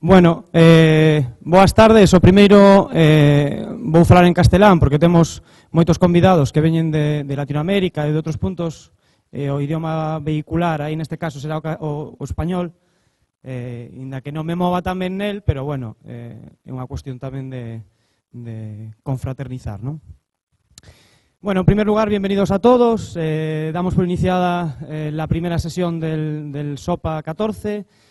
Bueno, boas tardes. O primeiro vou falar en castelán porque temos moitos convidados que veñen de Latinoamérica e de outros puntos. O idioma vehicular aí neste caso será o español, inda que non me mova tamén nel, pero bueno, é unha cuestión tamén de confraternizar, non? Bueno, en primer lugar, bienvenidos a todos. Damos por iniciada la primera sesión del SOPA 14.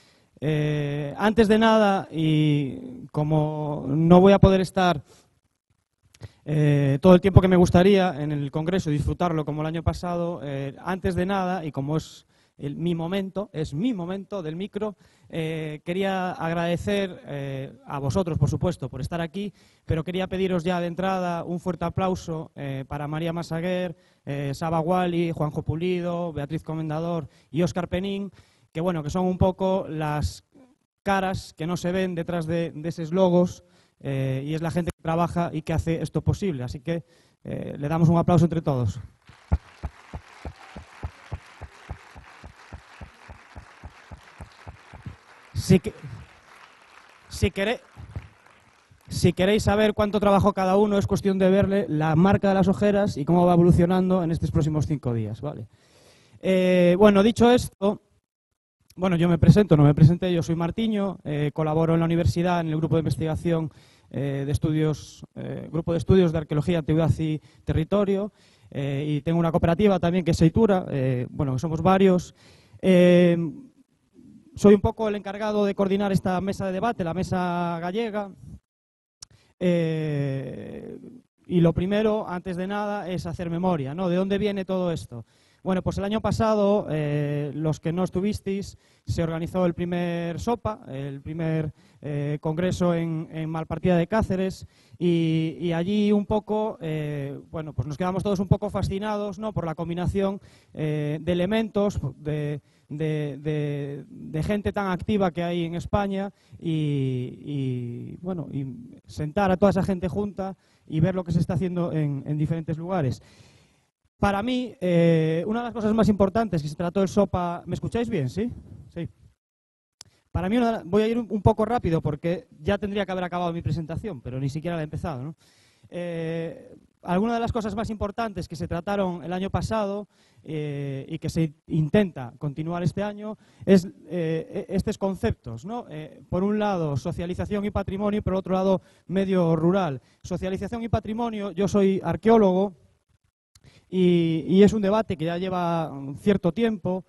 Antes de nada, y como no voy a poder estar todo el tiempo que me gustaría en el Congreso, disfrutarlo como el año pasado, antes de nada, y como es mi momento del micro, quería agradecer a vosotros, por supuesto, por estar aquí, pero quería pediros ya de entrada un fuerte aplauso para María Masaguer, Saba Wally, Juanjo Pulido, Beatriz Comendador y Óscar Penín, que bueno, que son un poco las caras que no se ven detrás de esos logos, y es la gente que trabaja y que hace esto posible. Así que le damos un aplauso entre todos. Si queréis saber cuánto trabajó cada uno, es cuestión de verle la marca de las ojeras y cómo va evolucionando en estos próximos 5 días, ¿vale? Bueno, dicho esto, bueno, yo me presento, no me presenté, yo soy Martiño, colaboro en la universidad en el grupo de investigación grupo de estudios de arqueología, antigüedad y territorio, y tengo una cooperativa también que es Seitura, bueno, somos varios. Soy un poco el encargado de coordinar esta mesa de debate, la mesa gallega, y lo primero, antes de nada, es hacer memoria, ¿no? ¿De dónde viene todo esto? Bueno, pues el año pasado, los que no estuvisteis, se organizó el primer SOPA, el primer congreso en Malpartida de Cáceres, y allí un poco, bueno, pues nos quedamos todos un poco fascinados, ¿no?, por la combinación de elementos, de gente tan activa que hay en España, y bueno, y sentar a toda esa gente junta y ver lo que se está haciendo en diferentes lugares. Para mí, una de las cosas más importantes que se trató el SOPA... ¿Me escucháis bien? ¿Sí? Sí. Para mí, voy a ir un poco rápido porque ya tendría que haber acabado mi presentación, pero ni siquiera la he empezado, ¿no? Algunas de las cosas más importantes que se trataron el año pasado y que se intenta continuar este año es estos conceptos, ¿no? Por un lado, socialización y patrimonio, y por otro lado, medio rural. Socialización y patrimonio, yo soy arqueólogo, y es un debate que ya lleva cierto tiempo,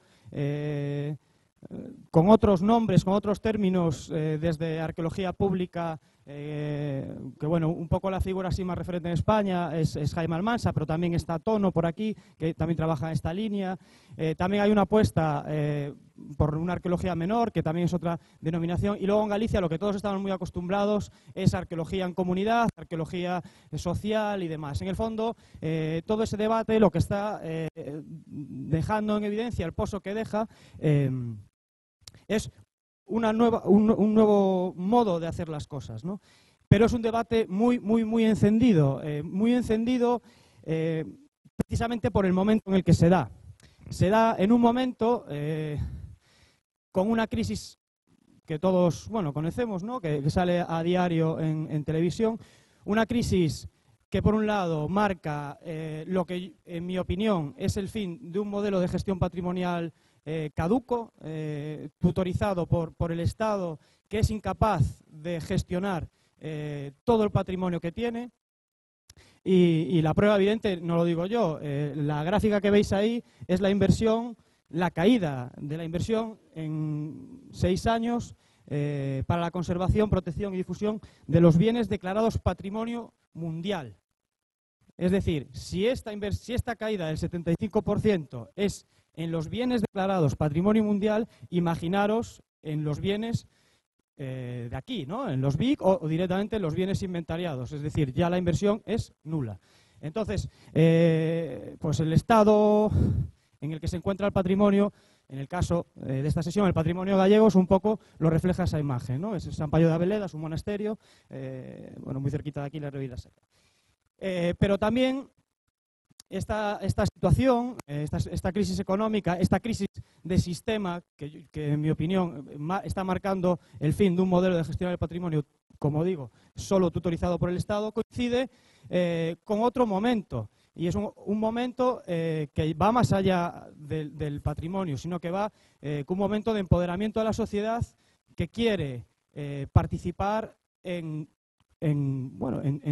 con otros nombres, con otros términos, desde arqueología pública, que bueno, un poco la figura así más referente en España es Jaime Almansa, pero también está Tono por aquí, que también trabaja en esta línea. También hay una apuesta por una arqueología menor, que también es otra denominación, y luego en Galicia lo que todos estamos muy acostumbrados es arqueología en comunidad, arqueología social y demás. En el fondo, todo ese debate lo que está dejando en evidencia, el pozo que deja, es un nuevo modo de hacer las cosas, ¿no? Pero es un debate muy encendido, precisamente por el momento en el que se da. Se da en un momento con una crisis que todos, bueno, conocemos, ¿no?, que sale a diario en televisión, una crisis que por un lado marca lo que, en mi opinión, es el fin de un modelo de gestión patrimonial caduco, tutorizado por el Estado, que es incapaz de gestionar todo el patrimonio que tiene. Y la prueba evidente, no lo digo yo, la gráfica que veis ahí es la inversión, la caída de la inversión en 6 años para la conservación, protección y difusión de los bienes declarados patrimonio mundial. Es decir, si esta caída del 75% es en los bienes declarados patrimonio mundial, imaginaros en los bienes de aquí, ¿no?, en los BIC o directamente en los bienes inventariados, es decir, ya la inversión es nula. Entonces, pues el estado en el que se encuentra el patrimonio, en el caso de esta sesión, el patrimonio gallego, es un poco lo refleja esa imagen, ¿no? Es San Payo de Abeleda, es un monasterio, bueno, muy cerquita de aquí, la Ribeira Sacra. Pero también esta situación, esta crisis económica, esta crisis de sistema, que en mi opinión está marcando el fin de un modelo de gestión del patrimonio, como digo, solo tutorizado por el Estado, coincide con otro momento. Y es un momento que va más allá del patrimonio, sino que va con un momento de empoderamiento de la sociedad que quiere participar en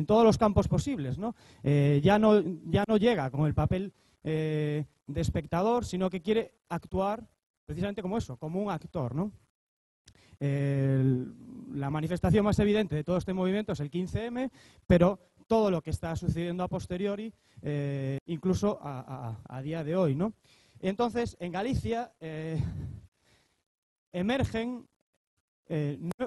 todos los campos posibles, ¿no? Ya no llega con el papel de espectador, sino que quiere actuar precisamente como eso, como un actor, ¿no? La manifestación más evidente de todo este movimiento es el 15M, pero todo lo que está sucediendo a posteriori, incluso a día de hoy, ¿no? Entonces, en Galicia emergen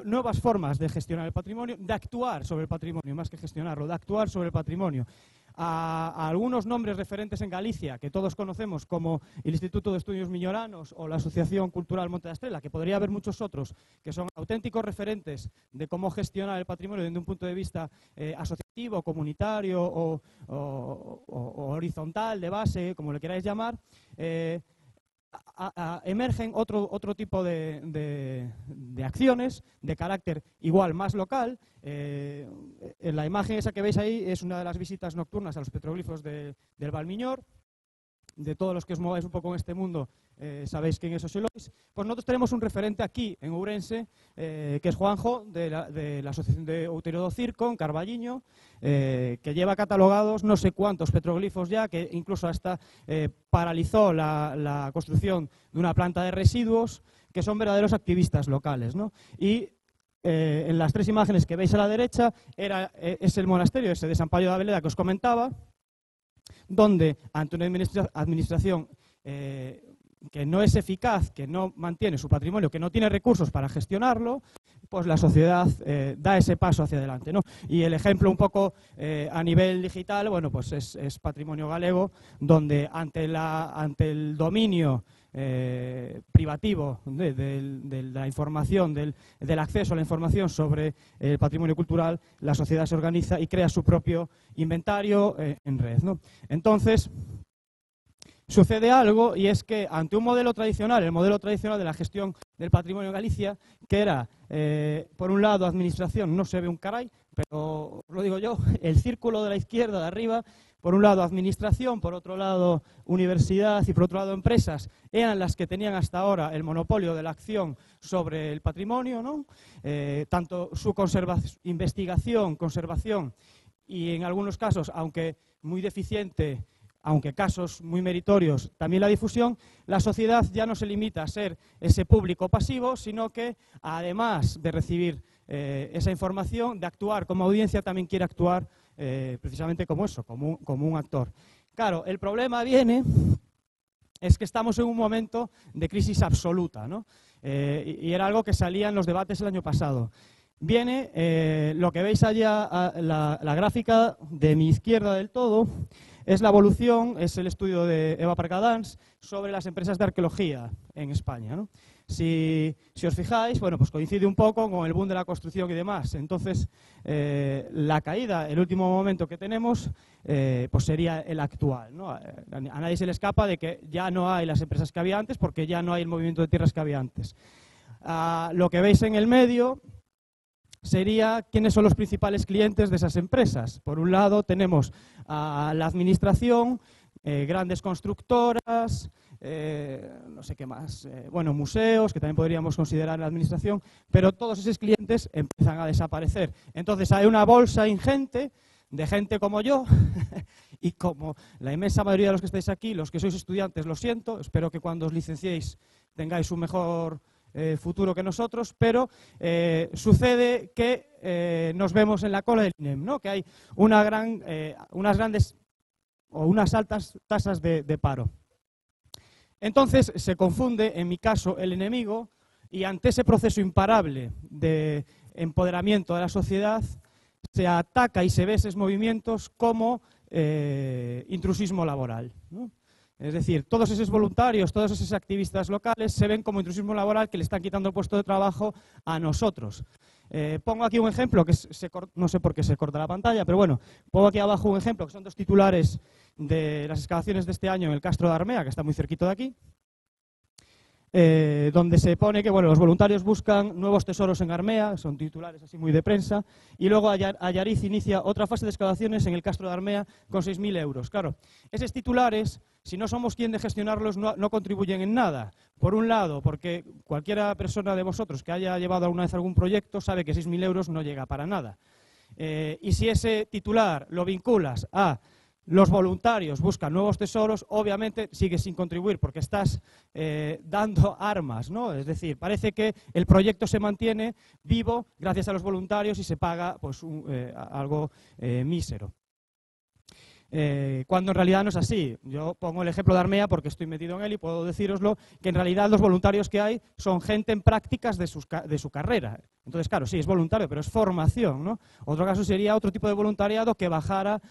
nuevas formas de gestionar el patrimonio, de actuar sobre el patrimonio, más que gestionarlo, de actuar sobre el patrimonio. A algunos nombres referentes en Galicia, que todos conocemos, como el Instituto de Estudios Miñoranos o la Asociación Cultural Monte da Estrela, que podría haber muchos otros, que son auténticos referentes de cómo gestionar el patrimonio desde un punto de vista asociativo, comunitario o horizontal, de base, como le queráis llamar, emergen otro tipo de acciones de carácter igual más local. En la imagen esa que veis ahí es una de las visitas nocturnas a los petroglifos del Valmiñor. De todos los que os mováis un poco en este mundo, sabéis quién es Oselois. Pues nosotros tenemos un referente aquí en Ourense, que es Juanjo, de la Asociación de Outeiro do Circo, en Carballiño, que lleva catalogados no sé cuántos petroglifos ya, que incluso hasta paralizó la construcción de una planta de residuos, que son verdaderos activistas locales, ¿no? Y en las tres imágenes que veis a la derecha es el monasterio ese de San Paio da Veleda que os comentaba, donde ante una administración que no es eficaz, que no mantiene su patrimonio, que no tiene recursos para gestionarlo, pues la sociedad da ese paso hacia adelante, ¿no? Y el ejemplo un poco a nivel digital, bueno, pues es Patrimonio Galego, donde ante el dominio privativo de la información, del acceso a la información sobre el patrimonio cultural, la sociedad se organiza y crea su propio inventario en red, ¿no? Entonces, sucede algo, y es que ante un modelo tradicional, el modelo tradicional de la gestión del patrimonio en Galicia, que era, por un lado, administración, no se ve un caray, pero lo digo yo, el círculo de la izquierda de arriba, por un lado administración, por otro lado universidad y por otro lado empresas, eran las que tenían hasta ahora el monopolio de la acción sobre el patrimonio, ¿no? Tanto su investigación, conservación y en algunos casos, aunque muy deficiente, aunque casos muy meritorios, también la difusión. La sociedad ya no se limita a ser ese público pasivo, sino que además de recibir esa información, de actuar como audiencia, también quiere actuar precisamente como eso, como un actor. Claro, el problema es que estamos en un momento de crisis absoluta, ¿no? Y era algo que salía en los debates el año pasado. Viene, lo que veis allá, la gráfica de mi izquierda del todo, es la evolución, es el estudio de Eva Parcadans sobre las empresas de arqueología en España, ¿no? Si os fijáis, bueno, pues coincide un poco con el boom de la construcción y demás. Entonces, la caída, el último momento que tenemos, pues sería el actual, ¿no? A nadie se le escapa de que ya no hay las empresas que había antes, porque ya no hay el movimiento de tierras que había antes. Lo que veis en el medio sería quiénes son los principales clientes de esas empresas. Por un lado tenemos a la administración, grandes constructoras, no sé qué más, bueno, museos, que también podríamos considerar la administración, pero todos esos clientes empiezan a desaparecer. Entonces hay una bolsa ingente de gente como yo y como la inmensa mayoría de los que estáis aquí, los que sois estudiantes, lo siento, espero que cuando os licenciéis tengáis un mejor futuro que nosotros, pero sucede que nos vemos en la cola del INEM, ¿no? Que hay unas grandes o unas altas tasas de paro. Entonces se confunde, en mi caso, el enemigo, y ante ese proceso imparable de empoderamiento de la sociedad se ataca y se ve esos movimientos como intrusismo laboral, ¿no? Es decir, todos esos voluntarios, todos esos activistas locales se ven como intrusismo laboral, que le están quitando el puesto de trabajo a nosotros. Pongo aquí un ejemplo, que no sé por qué se corta la pantalla, pero bueno, pongo aquí abajo un ejemplo, que son 2 titulares de las excavaciones de este año en el Castro de Armea, que está muy cerquito de aquí, donde se pone que bueno, los voluntarios buscan nuevos tesoros en Armea, son titulares así muy de prensa, y luego Allariz inicia otra fase de excavaciones en el Castro de Armea con 6.000 euros. Claro, esos titulares, si no somos quien de gestionarlos, no contribuyen en nada. Por un lado, porque cualquiera persona de vosotros que haya llevado alguna vez algún proyecto sabe que 6.000 euros no llega para nada. Y si ese titular lo vinculas a los voluntarios buscan nuevos tesoros, obviamente sigues sin contribuir porque estás dando armas, ¿no? Es decir, parece que el proyecto se mantiene vivo gracias a los voluntarios y se paga pues, algo mísero. Cuando en realidad no es así. Yo pongo el ejemplo de Armea porque estoy metido en él y puedo decíroslo, que en realidad los voluntarios que hay son gente en prácticas de su carrera. Entonces, claro, sí, es voluntario, pero es formación, ¿no? Otro caso sería otro tipo de voluntariado que bajara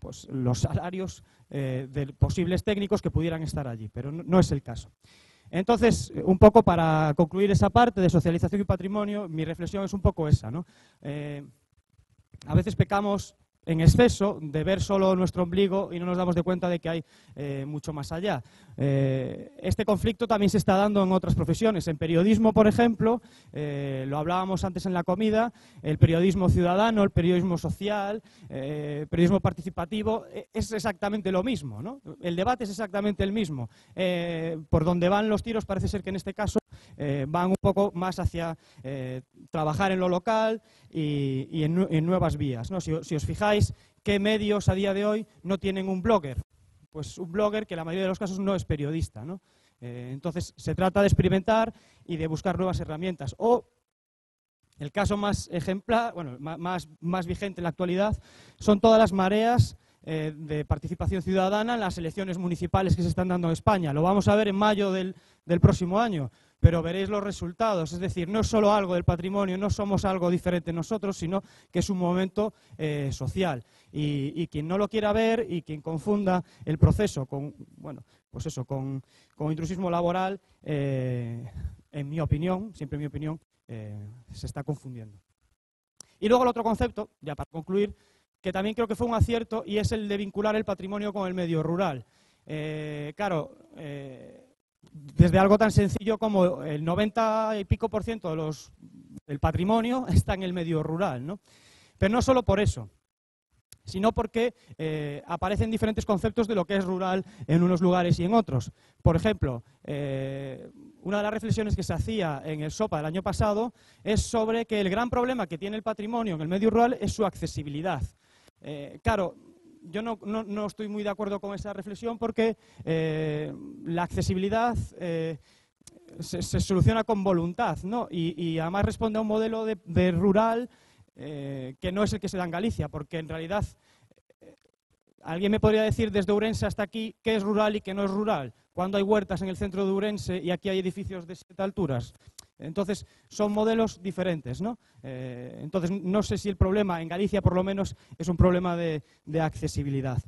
pues, los salarios de posibles técnicos que pudieran estar allí, pero no es el caso. Entonces, un poco para concluir esa parte de socialización y patrimonio, mi reflexión es un poco esa, ¿no? A veces pecamos en exceso de ver solo nuestro ombligo y no nos damos de cuenta de que hay mucho más allá. Este conflicto también se está dando en otras profesiones. En periodismo, por ejemplo, lo hablábamos antes en la comida, el periodismo ciudadano, el periodismo social, periodismo participativo, es exactamente lo mismo, ¿no? El debate es exactamente el mismo. Por donde van los tiros parece ser que en este caso van un poco más hacia trabajar en lo local y en nuevas vías, ¿no? Si os fijáis, ¿qué medios a día de hoy no tienen un blogger? Pues un blogger que en la mayoría de los casos no es periodista, ¿no? Entonces se trata de experimentar y de buscar nuevas herramientas. O el caso más ejemplar, bueno, más vigente en la actualidad, son todas las mareas de participación ciudadana en las elecciones municipales que se están dando en España. Lo vamos a ver en mayo del próximo año, pero veréis los resultados. Es decir, no es solo algo del patrimonio, no somos algo diferente nosotros, sino que es un momento social. Y quien no lo quiera ver y quien confunda el proceso con, bueno, pues eso, con intrusismo laboral, en mi opinión, siempre en mi opinión, se está confundiendo. Y luego el otro concepto, ya para concluir, que también creo que fue un acierto, y es el de vincular el patrimonio con el medio rural. Claro, desde algo tan sencillo como el 90 y pico % del patrimonio está en el medio rural, ¿no? Pero no solo por eso, sino porque aparecen diferentes conceptos de lo que es rural en unos lugares y en otros. Por ejemplo, una de las reflexiones que se hacía en el SOPA del año pasado es sobre que el gran problema que tiene el patrimonio en el medio rural es su accesibilidad. Claro, yo no estoy muy de acuerdo con esa reflexión porque la accesibilidad se soluciona con voluntad, ¿no? Y además responde a un modelo de rural que no es el que se da en Galicia, porque en realidad alguien me podría decir desde Ourense hasta aquí qué es rural y qué no es rural, cuando hay huertas en el centro de Ourense y aquí hay edificios de 7 alturas. Entonces, son modelos diferentes, ¿no? Entonces, no sé si el problema en Galicia, por lo menos, es un problema de accesibilidad.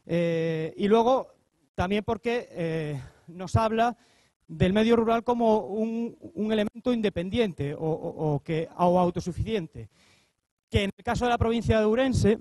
Y luego, también porque nos habla del medio rural como un elemento independiente o autosuficiente, que en el caso de la provincia de Ourense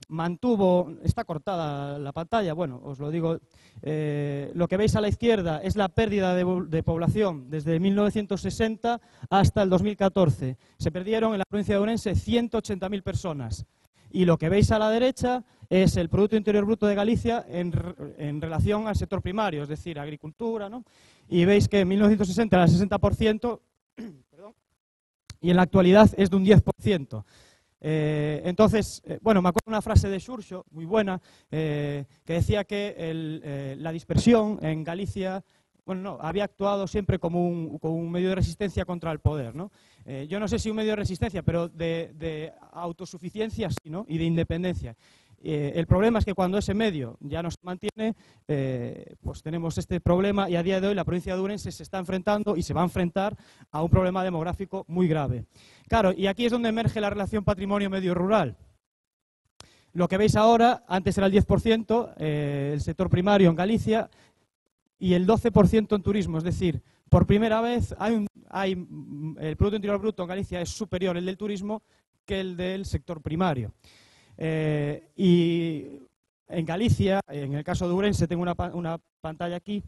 mantuvo, está cortada la pantalla, bueno, os lo digo, lo que veis a la izquierda es la pérdida de población desde 1960 hasta el 2014. Se perdieron en la provincia de Ourense 180.000 personas. Y lo que veis a la derecha es el Producto Interior Bruto de Galicia en relación al sector primario, es decir, agricultura, ¿no? Y veis que en 1960 era el 60%, perdón, y en la actualidad es de un 10%. Entonces, bueno, me acuerdo una frase de Xurxo, muy buena, que decía que la dispersión en Galicia, bueno, no, había actuado siempre como un medio de resistencia contra el poder, ¿no? Yo no sé si un medio de resistencia, pero de autosuficiencia sí, ¿no? Y de independencia. El problema es que cuando ese medio ya no se mantiene, pues tenemos este problema y a día de hoy la provincia de Ourense se está enfrentando y se va a enfrentar a un problema demográfico muy grave. Claro, y aquí es donde emerge la relación patrimonio-medio rural. Lo que veis ahora, antes era el 10%, el sector primario en Galicia, y el 12% en turismo, es decir, por primera vez el Producto Interior Bruto en Galicia es superior el del turismo que el del sector primario. Y en Galicia, en el caso de Ourense, tengo una pantalla aquí,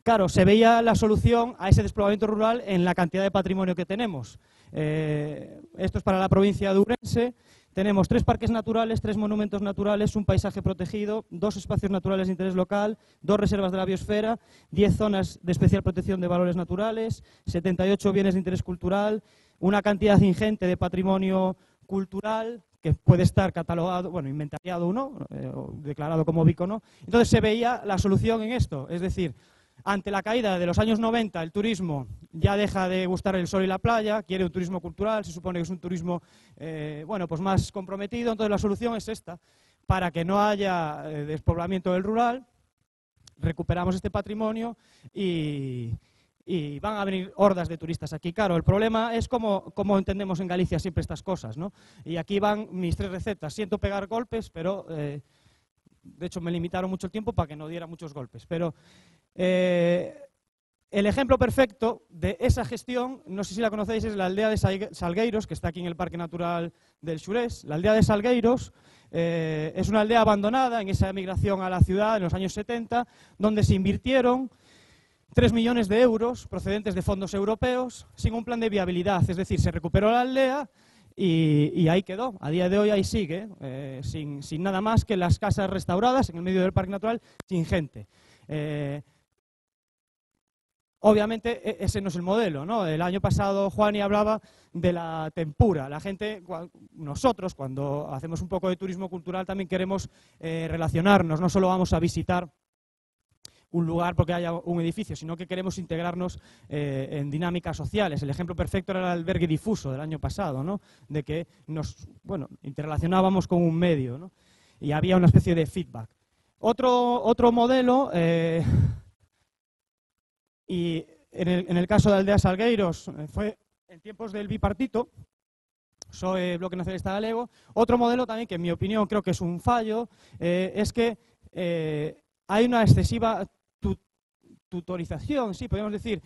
claro, se veía la solución a ese despoblamiento rural en la cantidad de patrimonio que tenemos. Esto es para la provincia de Ourense. Tenemos 3 parques naturales, 3 monumentos naturales, un paisaje protegido, 2 espacios naturales de interés local, 2 reservas de la biosfera, 10 zonas de especial protección de valores naturales, 78 bienes de interés cultural, una cantidad ingente de patrimonio cultural que puede estar catalogado, bueno, inventariado o no, o declarado como BIC o no. Entonces se veía la solución en esto, es decir, ante la caída de los años 90, el turismo ya deja de gustar el sol y la playa, quiere un turismo cultural, se supone que es un turismo bueno, pues más comprometido. Entonces la solución es esta: para que no haya despoblamiento del rural, recuperamos este patrimonio y van a venir hordas de turistas aquí. Claro, el problema es cómo entendemos en Galicia siempre estas cosas, ¿no? Y aquí van mis 3 recetas. Siento pegar golpes, pero de hecho me limitaron mucho el tiempo para que no diera muchos golpes. Pero el ejemplo perfecto de esa gestión, no sé si la conocéis, es la aldea de Salgueiros, que está aquí en el Parque Natural del Xurés. La aldea de Salgueiros es una aldea abandonada en esa emigración a la ciudad en los años 70, donde se invirtieron 3 millones de euros procedentes de fondos europeos sin un plan de viabilidad. Es decir, se recuperó la aldea y ahí quedó. A día de hoy ahí sigue, sin nada más que las casas restauradas en el medio del Parque Natural, sin gente. Obviamente ese no es el modelo, ¿no? El año pasado Juani hablaba de la tempura. La gente, nosotros cuando hacemos un poco de turismo cultural también queremos relacionarnos, no solo vamos a visitar un lugar porque haya un edificio, sino que queremos integrarnos en dinámicas sociales. El ejemplo perfecto era el albergue difuso del año pasado, ¿no? De que nos interrelacionábamos con un medio, ¿no? Y había una especie de feedback. Otro modelo, y en el caso de Aldea Salgueiros fue en tiempos del bipartito, PSOE, Bloque Nacionalista Galego. Otro modelo también que en mi opinión creo que es un fallo, es que hay una excesiva tutorización, sí, podemos decir,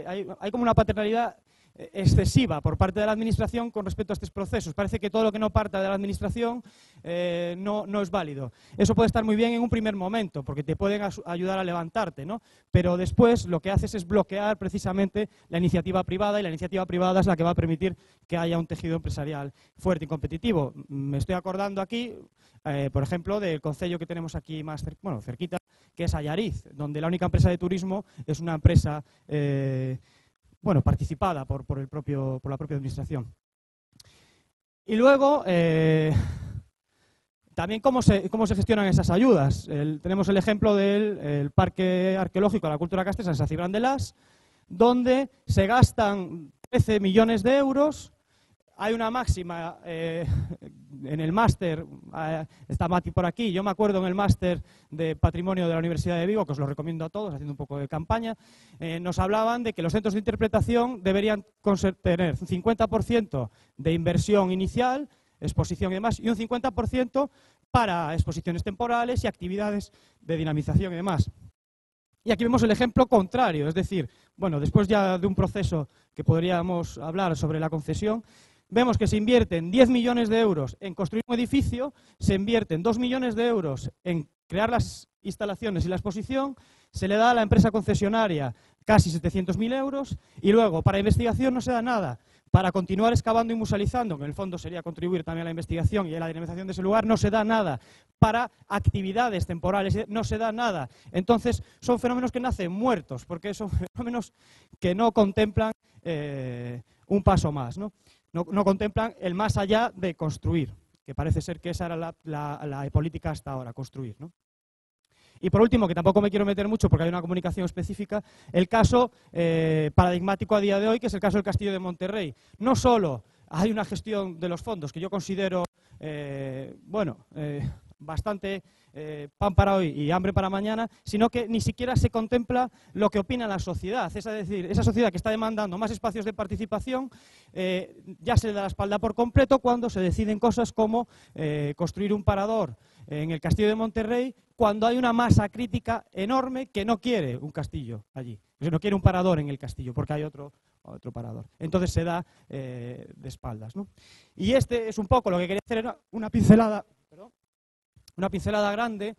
hay como una paternalidad excesiva por parte de la Administración con respecto a estos procesos. Parece que todo lo que no parta de la Administración no es válido. Eso puede estar muy bien en un primer momento, porque te pueden ayudar a levantarte, ¿no? Pero después lo que haces es bloquear precisamente la iniciativa privada, y la iniciativa privada es la que va a permitir que haya un tejido empresarial fuerte y competitivo. Me estoy acordando aquí, por ejemplo, del concello que tenemos aquí más cerquita, que es Allariz, donde la única empresa de turismo es una empresa participada por la propia Administración. Y luego, también cómo se gestionan esas ayudas. Tenemos el ejemplo del Parque Arqueológico de la Cultura Castrense en San Cibrán de Las, donde se gastan 13 millones de euros. Hay una máxima en el máster, está Mati por aquí, yo me acuerdo en el máster de Patrimonio de la Universidad de Vigo, que os lo recomiendo a todos, haciendo un poco de campaña, nos hablaban de que los centros de interpretación deberían tener un 50% de inversión inicial, exposición y demás, y un 50% para exposiciones temporales y actividades de dinamización y demás. Y aquí vemos el ejemplo contrario, es decir, después ya de un proceso que podríamos hablar sobre la concesión, vemos que se invierten 10 millones de euros en construir un edificio, se invierten 2 millones de euros en crear las instalaciones y la exposición, se le da a la empresa concesionaria casi 700.000 euros y luego para investigación no se da nada. Para continuar excavando y musealizando, que en el fondo sería contribuir también a la investigación y a la dinamización de ese lugar, no se da nada. Para actividades temporales no se da nada. Entonces son fenómenos que nacen muertos, porque son fenómenos que no contemplan un paso más, ¿no? No contemplan el más allá de construir, que parece ser que esa era la política hasta ahora, construir, ¿no? Y por último, que tampoco me quiero meter mucho porque hay una comunicación específica, el caso paradigmático a día de hoy, que es el caso del Castillo de Monterrey. No solo hay una gestión de los fondos que yo considero, bastante pan para hoy y hambre para mañana, sino que ni siquiera se contempla lo que opina la sociedad. Es decir, esa sociedad que está demandando más espacios de participación ya se le da la espalda por completo cuando se deciden cosas como construir un parador en el Castillo de Monterrey cuando hay una masa crítica enorme que no quiere un castillo allí, que no quiere un parador en el castillo, porque hay otro parador. Entonces se da de espaldas, ¿no? Y este es un poco lo que quería hacer, era una pincelada grande,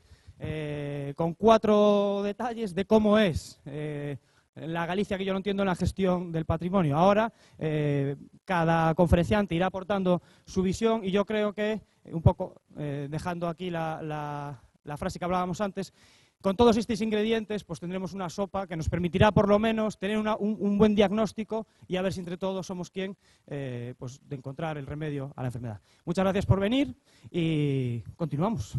con 4 detalles de cómo es la Galicia que yo no entiendo en la gestión del patrimonio. Ahora, cada conferenciante irá aportando su visión y yo creo que, un poco dejando aquí la frase que hablábamos antes, con todos estos ingredientes pues tendremos una sopa que nos permitirá por lo menos tener un buen diagnóstico y a ver si entre todos somos quien pues, de encontrar el remedio a la enfermedad. Muchas gracias por venir y continuamos.